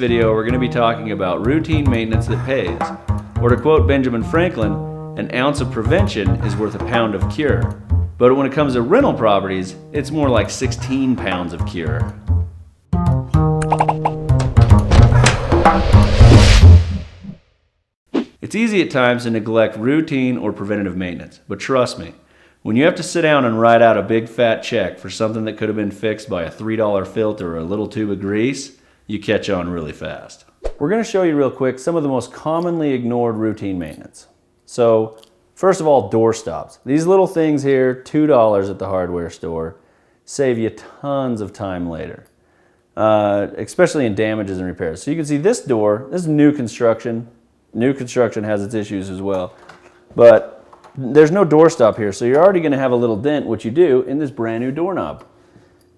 Video, we're going to be talking about routine maintenance that pays. Or to quote Benjamin Franklin, an ounce of prevention is worth a pound of cure. But when it comes to rental properties, it's more like 16 pounds of cure. It's easy at times to neglect routine or preventative maintenance, but trust me, when you have to sit down and write out a big fat check for something that could have been fixed by a $3 filter or a little tube of grease, you catch on really fast. We're going to show you real quick some of the most commonly ignored routine maintenance. So, first of all, door stops. These little things here, $2 at the hardware store, save you tons of time later, especially in damages and repairs. So you can see this door, this is new construction. New construction has its issues as well, but there's no door stop here, so you're already going to have a little dent, which you do, in this brand new doorknob.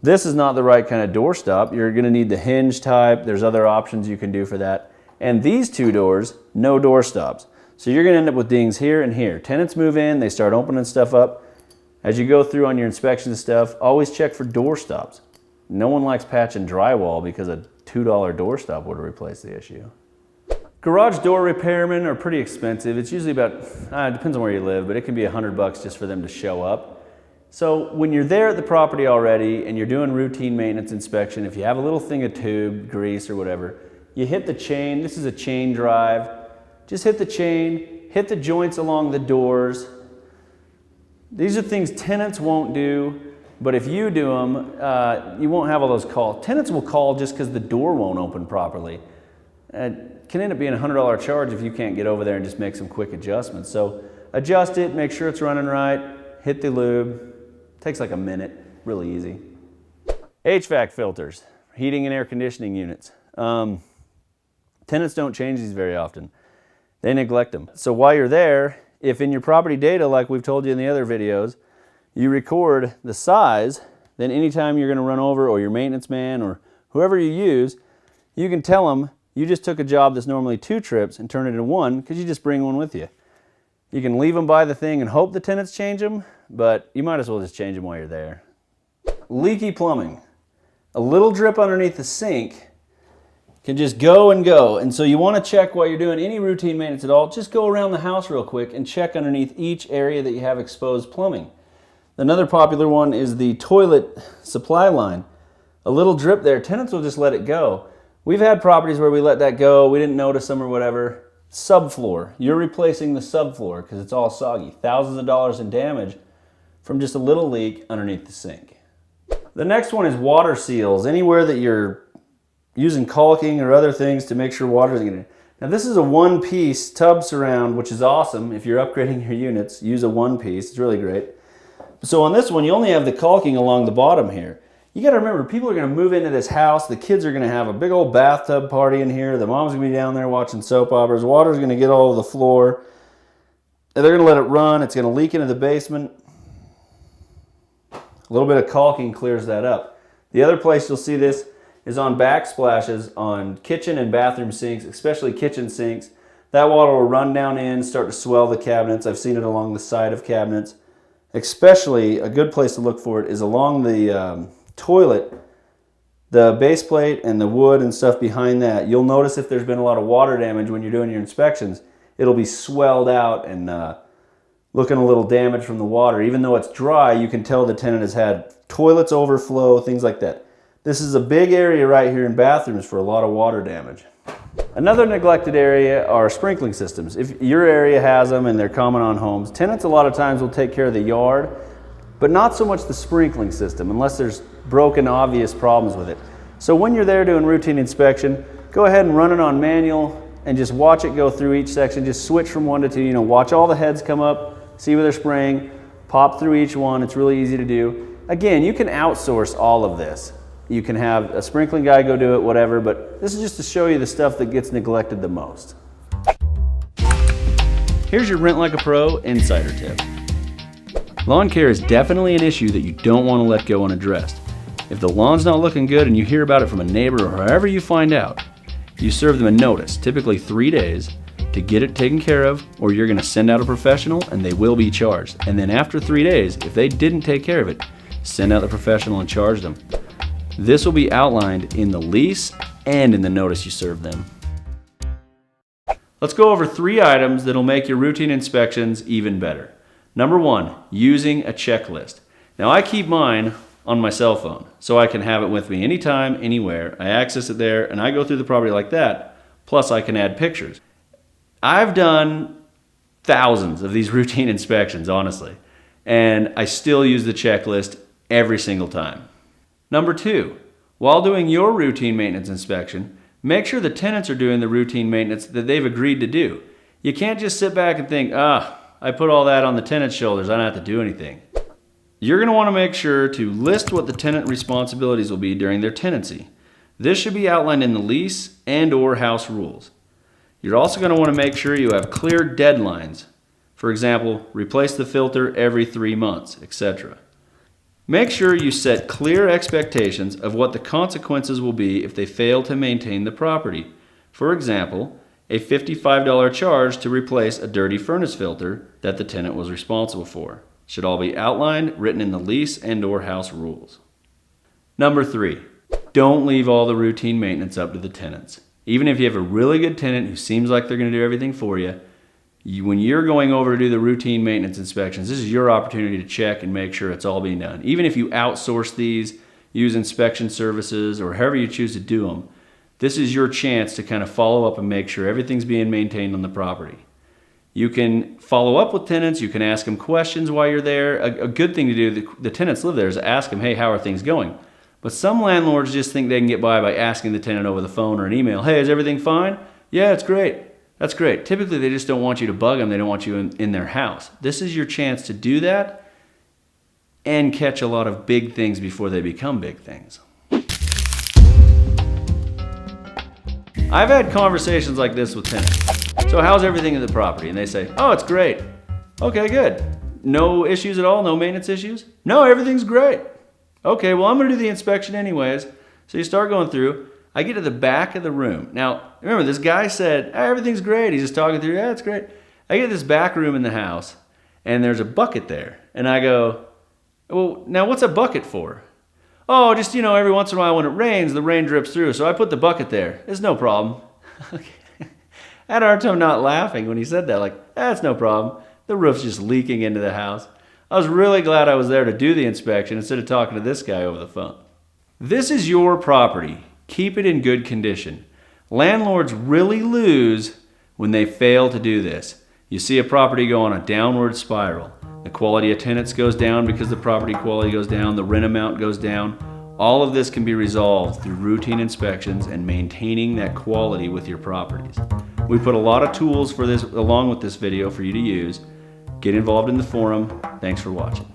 This is not the right kind of door stop. You're going to need the hinge type. There's other options you can do for that. And these two doors, no door stops. So you're going to end up with dings here and here. Tenants move in, they start opening stuff up. As you go through on your inspection and stuff, always check for door stops. No one likes patching drywall because a $2 door stop would replace the issue. Garage door repairmen are pretty expensive. It's usually about, it depends on where you live, but it can be $100 just for them to show up. So when you're there at the property already and you're doing routine maintenance inspection, if you have a little thing of tube, grease or whatever, you hit the chain. This is a chain drive. Just hit the chain, hit the joints along the doors. These are things tenants won't do, but if you do them, you won't have all those calls. Tenants will call just because the door won't open properly. It can end up being a $100 charge if you can't get over there and just make some quick adjustments. So adjust it, make sure it's running right, hit the lube. Takes like a minute, really easy. HVAC filters, heating and air conditioning units. Tenants don't change these very often. They neglect them. So while you're there, if in your property data, like we've told you in the other videos, you record the size, then anytime you're gonna run over, or your maintenance man or whoever you use, you can tell them you just took a job that's normally 2 trips and turn it into 1 because you just bring one with you. You can leave them by the thing and hope the tenants change them, but you might as well just change them while you're there. Leaky plumbing. A little drip underneath the sink can just go and go. And so you want to check while you're doing any routine maintenance at all, just go around the house real quick and check underneath each area that you have exposed plumbing. Another popular one is the toilet supply line. A little drip there, tenants will just let it go. We've had properties where we let that go, we didn't notice them or whatever. Subfloor, you're replacing the subfloor because it's all soggy. Thousands of dollars in damage from just a little leak underneath the sink. The next one is water seals. Anywhere that you're using caulking or other things to make sure water isn't getting in. Now this is a one-piece tub surround, which is awesome. If you're upgrading your units, use a one-piece, it's really great. So on this one, you only have the caulking along the bottom here. You got to remember, people are going to move into this house. The kids are going to have a big old bathtub party in here. The mom's going to be down there watching soap operas. Water's going to get all over the floor. They're going to let it run. It's going to leak into the basement. A little bit of caulking clears that up. The other place you'll see this is on backsplashes on kitchen and bathroom sinks, especially kitchen sinks. That water will run down in, start to swell the cabinets. I've seen it along the side of cabinets. Especially, a good place to look for it is along the toilet, the base plate and the wood and stuff behind that. You'll notice if there's been a lot of water damage when you're doing your inspections, it'll be swelled out and looking a little damaged from the water. Even though it's dry, you can tell the tenant has had toilets overflow, things like that. This is a big area right here in bathrooms for a lot of water damage. Another neglected area are sprinkling systems. If your area has them and they're common on homes, tenants a lot of times will take care of the yard, but not so much the sprinkling system unless there's broken obvious problems with it. So when you're there doing routine inspection, go ahead and run it on manual and just watch it go through each section. Just switch from 1 to 2, watch all the heads come up, see where they're spraying, pop through each one. It's really easy to do. Again, you can outsource all of this. You can have a sprinkling guy go do it, whatever, but this is just to show you the stuff that gets neglected the most. Here's your Rent Like a Pro insider tip. Lawn care is definitely an issue that you don't want to let go unaddressed. If the lawn's not looking good and you hear about it from a neighbor or however you find out, you serve them a notice, typically 3 days, to get it taken care of, or you're going to send out a professional and they will be charged. And then after 3 days, if they didn't take care of it, send out the professional and charge them. This will be outlined in the lease and in the notice you serve them. Let's go over 3 items that'll make your routine inspections even better. Number 1, using a checklist. Now I keep mine on my cell phone so I can have it with me anytime, anywhere. I access it there and I go through the property like that, plus I can add pictures. I've done thousands of these routine inspections, honestly, and I still use the checklist every single time. Number 2, while doing your routine maintenance inspection, make sure the tenants are doing the routine maintenance that they've agreed to do. You can't just sit back and think, I put all that on the tenant's shoulders, I don't have to do anything. You're going to want to make sure to list what the tenant responsibilities will be during their tenancy. This should be outlined in the lease and/or house rules. You're also going to want to make sure you have clear deadlines. For example, replace the filter every 3 months, etc. Make sure you set clear expectations of what the consequences will be if they fail to maintain the property. For example, a $55 charge to replace a dirty furnace filter that the tenant was responsible for. Should all be outlined, written in the lease and/or house rules. Number 3, don't leave all the routine maintenance up to the tenants. Even if you have a really good tenant who seems like they're going to do everything for you, when you're going over to do the routine maintenance inspections, this is your opportunity to check and make sure it's all being done. Even if you outsource these, use inspection services, or however you choose to do them, this is your chance to kind of follow up and make sure everything's being maintained on the property. You can follow up with tenants, you can ask them questions while you're there. A good thing to do, the tenants live there, is ask them, hey, how are things going? But some landlords just think they can get by asking the tenant over the phone or an email, hey, is everything fine? Yeah, it's great. That's great. Typically, they just don't want you to bug them. They don't want you in their house. This is your chance to do that and catch a lot of big things before they become big things. I've had conversations like this with tenants. So how's everything in the property? And they say, oh, it's great. Okay, good. No issues at all? No maintenance issues? No, everything's great. Okay, well, I'm going to do the inspection anyways. So you start going through. I get to the back of the room. Now, remember, this guy said, hey, everything's great. He's just talking through, yeah, it's great. I get to this back room in the house, and there's a bucket there. And I go, well, now what's a bucket for? Oh, just, every once in a while when it rains, the rain drips through. So I put the bucket there. It's no problem. I had a hard time not laughing when he said that. Like, that's no problem. The roof's just leaking into the house. I was really glad I was there to do the inspection instead of talking to this guy over the phone. This is your property. Keep it in good condition. Landlords really lose when they fail to do this. You see a property go on a downward spiral. The quality of tenants goes down because the property quality goes down, the rent amount goes down. All of this can be resolved through routine inspections and maintaining that quality with your properties. We put a lot of tools for this along with this video for you to use. Get involved in the forum. Thanks for watching.